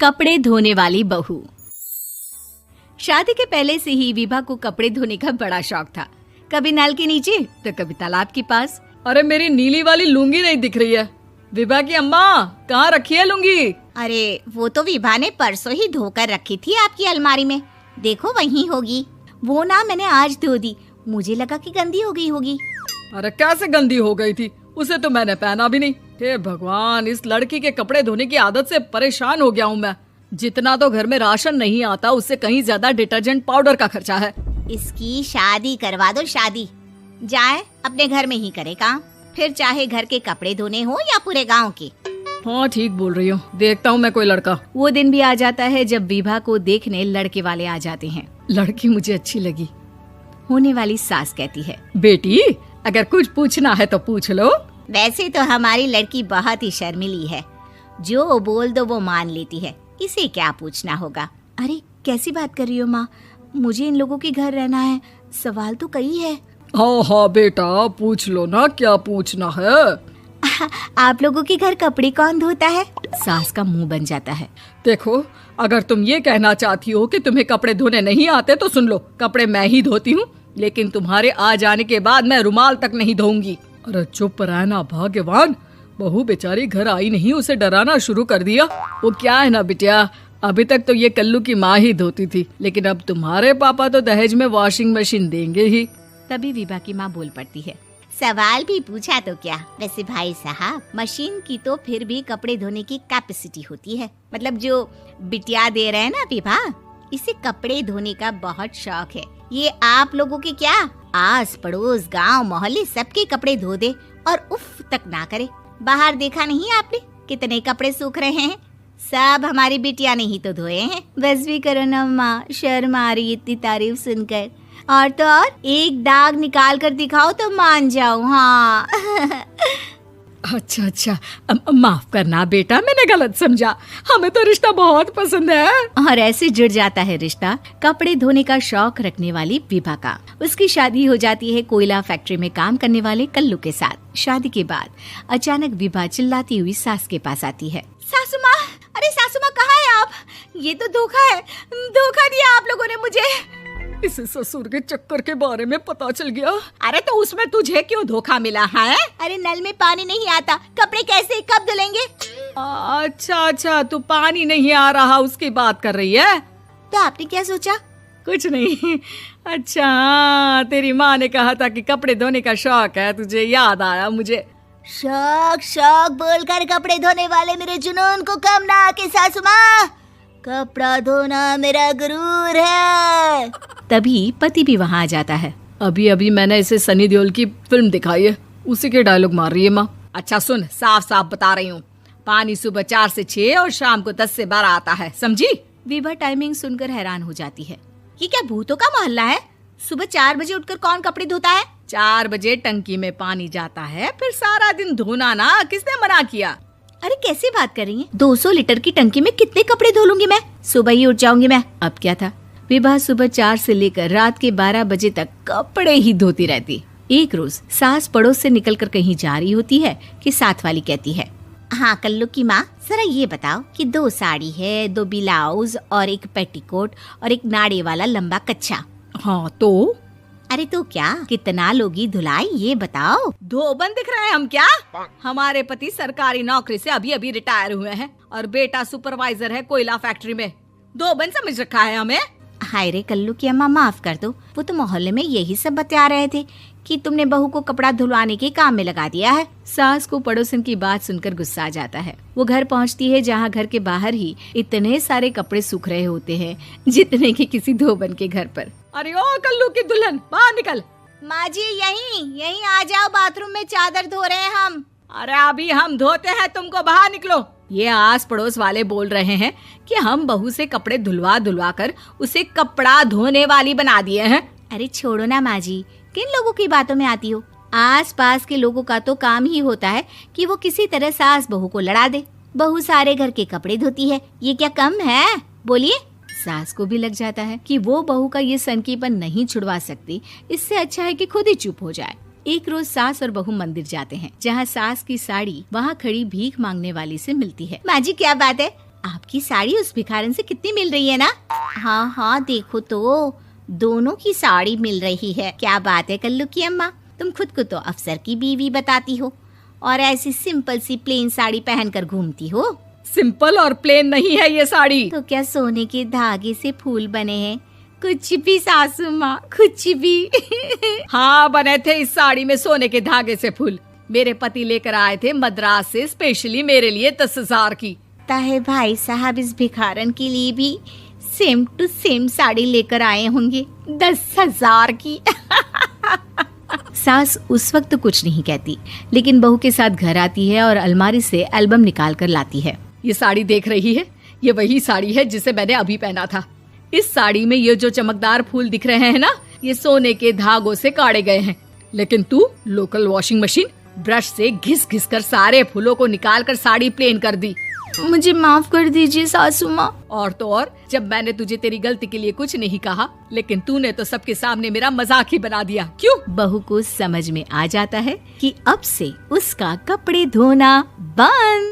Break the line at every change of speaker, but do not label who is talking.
कपड़े धोने वाली बहू। शादी के पहले से ही विभा को कपड़े धोने का बड़ा शौक था। कभी नल के नीचे तो कभी तालाब के पास।
अरे मेरी नीली वाली लुंगी नहीं दिख रही है। विभा की अम्मा, कहाँ रखी है लुंगी?
अरे वो तो विभा ने परसों ही धोकर रखी थी आपकी अलमारी में, देखो वहीं होगी। वो ना मैंने आज धो दी, मुझे लगा कि गंदी हो गई होगी।
अरे कैसे गंदी हो गई थी? उसे तो मैंने पहना भी नहीं। हे भगवान, इस लड़की के कपड़े धोने की आदत से परेशान हो गया हूँ मैं। जितना तो घर में राशन नहीं आता, उससे कहीं ज्यादा डिटर्जेंट पाउडर का खर्चा है।
इसकी शादी करवा दो, शादी जाए अपने घर में ही करे काम, फिर चाहे घर के कपड़े धोने हो या पूरे गांव के।
हाँ ठीक बोल रही हो, देखता हूँ मैं कोई लड़का।
वो दिन भी आ जाता है जब विभा को देखने लड़के वाले आ जाते हैं।
लड़की मुझे अच्छी लगी।
होने वाली सास कहती है,
बेटी अगर कुछ पूछना है तो पूछ लो।
वैसे तो हमारी लड़की बहुत ही शर्मिली है, जो बोल दो वो मान लेती है, इसे क्या पूछना होगा।
अरे कैसी बात कर रही हो माँ, मुझे इन लोगों के घर रहना है, सवाल तो कई है।
हाँ हाँ बेटा, पूछ लो ना, क्या पूछना है।
आप लोगों के घर कपड़े कौन धोता है? सास का मुंह बन जाता है।
देखो, अगर तुम ये कहना चाहती हो कि तुम्हें कपड़े धोने नहीं आते तो सुन लो, कपड़े मैं ही धोती हूँ, लेकिन तुम्हारे आ जाने के बाद मैं रुमाल तक नहीं धोऊंगी। अरे चुप रहना भाग्यवान, बहू बेचारी घर आई नहीं, उसे डराना शुरू कर दिया। वो क्या है ना बिटिया, अभी तक तो ये कल्लू की माँ ही धोती थी, लेकिन अब तुम्हारे पापा तो दहेज में वॉशिंग मशीन देंगे ही।
तभी विभा की माँ बोल पड़ती है,
सवाल भी पूछा तो क्या। वैसे भाई साहब, मशीन की तो फिर भी कपड़े धोने की कैपेसिटी होती है। मतलब जो बिटिया दे रहे हैं ना विभा, इसे कपड़े धोने का बहुत शौक है। ये आप लोगों के क्या, आस पड़ोस गांव मोहल्ले सबके कपड़े धो दे और उफ तक ना करे। बाहर देखा नहीं आपने कितने कपड़े सूख रहे हैं? सब हमारी बिटिया ने ही तो धोए हैं।
बस भी करो ना माँ, शर्म आ रही इतनी तारीफ सुनकर। और तो और एक दाग निकाल कर दिखाओ तो मान जाओ। हाँ
अच्छा, माफ करना बेटा, मैंने गलत समझा। हमें तो रिश्ता बहुत पसंद है।
और ऐसे जुड़ जाता है रिश्ता कपड़े धोने का शौक रखने वाली विभा का। उसकी शादी हो जाती है कोयला फैक्ट्री में काम करने वाले कल्लू के साथ। शादी के बाद अचानक विभा चिल्लाती हुई सास के पास आती है।
सासू माँ, अरे सासू माँ कहाँ है आप? ये तो धोखा है, धोखा दिया आप लोगों ने मुझे।
इसे ससुर के चक्कर के बारे में पता चल गया।
अरे तो उसमें तुझे क्यों धोखा मिला है? अरे नल में पानी नहीं आता, कपड़े कैसे कब धुलेंगे?
अच्छा, तू पानी नहीं आ रहा उसकी बात कर रही है।
तो आपने क्या सोचा?
कुछ नहीं। अच्छा, तेरी माँ ने कहा था कि कपड़े धोने का शौक है तुझे, याद आया मुझे।
शौक बोलकर कपड़े धोने वाले मेरे जुनून को कम ना आके सासू माँ, कपड़ा धोना मेरा गुरूर है।
तभी पति भी वहाँ आ जाता है।
अभी मैंने इसे सनी देओल की फिल्म दिखाई है, उसी के डायलॉग मार रही है माँ। अच्छा सुन, साफ बता रही हूँ, पानी सुबह 4 से 6 और शाम को 10 से 12 आता है, समझी?
विभा टाइमिंग सुनकर हैरान हो जाती है।
ये क्या भूतों का मोहल्ला है? सुबह 4 बजे उठकर कौन कपड़े धोता है?
4 बजे टंकी में पानी जाता है, फिर सारा दिन धोना ना, किसने मना किया?
अरे कैसी बात कर रही हैं? 200 लीटर की टंकी में कितने कपड़े धो लूंगी मैं? सुबह ही उठ जाऊंगी मैं। अब क्या था, विभा सुबह 4 से लेकर रात के 12 बजे तक कपड़े ही धोती रहती। एक रोज सास पड़ोस से निकलकर कहीं जा रही होती है कि साथ वाली कहती है,
हाँ कल्लू की माँ, जरा ये बताओ कि 2 साड़ी है, 2 ब्लाउज और एक पेटीकोट और एक नाड़े वाला लंबा कच्छा।
हाँ तो?
अरे तो क्या, कितना लोगी धुलाई ये बताओ।
धोबन दिख रहे हैं हम क्या? हमारे पति सरकारी नौकरी से अभी रिटायर हुए हैं और बेटा सुपरवाइजर है कोयला फैक्ट्री में। धोबन समझ रखा है हमें।
हाय रे कल्लू की अम्मा, माफ कर दो, वो तो मोहल्ले में यही सब बता रहे थे कि तुमने बहू को कपड़ा धुलवाने के काम में लगा दिया है।
सास को पड़ोसन की बात सुनकर गुस्सा आ जाता है। वो घर पहुंचती है जहां घर के बाहर ही इतने सारे कपड़े सूख रहे होते हैं जितने कि किसी धोबन के घर पर।
अरे ओ कल्लू की दुल्हन, बाहर निकल।
माँ जी यहीं आ जाओ, बाथरूम में चादर धो रहे हैं हम।
अरे अभी हम धोते हैं, तुमको बाहर निकलो। ये आस पड़ोस वाले बोल रहे हैं कि हम बहू से कपड़े धुलवा कर उसे कपड़ा धोने वाली बना दिए हैं।
अरे छोड़ो ना माँ जी, किन लोगों की बातों में आती हो? आस पास के लोगों का तो काम ही होता है कि वो किसी तरह सास बहू को लड़ा दे। बहू सारे घर के कपड़े धोती है, ये क्या कम है? बोलिए। सास को भी लग जाता है कि वो बहू का ये सनकीपन नहीं छुड़वा सकती, इससे अच्छा है कि खुद ही चुप हो जाए। एक रोज सास और बहू मंदिर जाते हैं, जहाँ सास की साड़ी वहाँ खड़ी भीख मांगने वाली से मिलती है।
माँ जी क्या बात है, आपकी साड़ी उस भिखारन से कितनी मिल रही है ना? हाँ हाँ देखो तो, दोनों की साड़ी मिल रही है। क्या बात है कल्लू की अम्मा, तुम खुद को तो अफसर की बीवी बताती हो और ऐसी सिंपल सी प्लेन साड़ी पहनकर घूमती हो।
सिंपल और प्लेन नहीं है ये साड़ी।
तो क्या सोने के धागे से फूल बने हैं? कुछ भी सासू माँ, कुछ भी।
हाँ, बने थे इस साड़ी में सोने के धागे से फूल। मेरे पति लेकर आए थे मद्रास से स्पेशली मेरे लिए 10,000 की।
ताहे भाई साहब इस भिखारन के लिए भी सेम टू सेम साड़ी लेकर आए होंगे 10,000 की।
सास उस वक्त तो कुछ नहीं कहती, लेकिन बहू के साथ घर आती है और अलमारी से एल्बम निकाल कर लाती है।
ये साड़ी देख रही है, ये वही साड़ी है जिसे मैंने अभी पहना था। इस साड़ी में ये जो चमकदार फूल दिख रहे हैं ना, ये सोने के धागों से काढ़े गए हैं। लेकिन तू लोकल वॉशिंग मशीन ब्रश से घिस घिस कर सारे फूलों को निकाल कर साड़ी प्लेन कर दी।
मुझे माफ कर दीजिए सासू माँ।
और तो और, जब मैंने तुझे तेरी गलती के लिए कुछ नहीं कहा, लेकिन तूने तो सबके सामने मेरा मजाक ही बना दिया। क्यों?
बहू को समझ में आ जाता है कि अब से उसका कपड़े धोना बंद।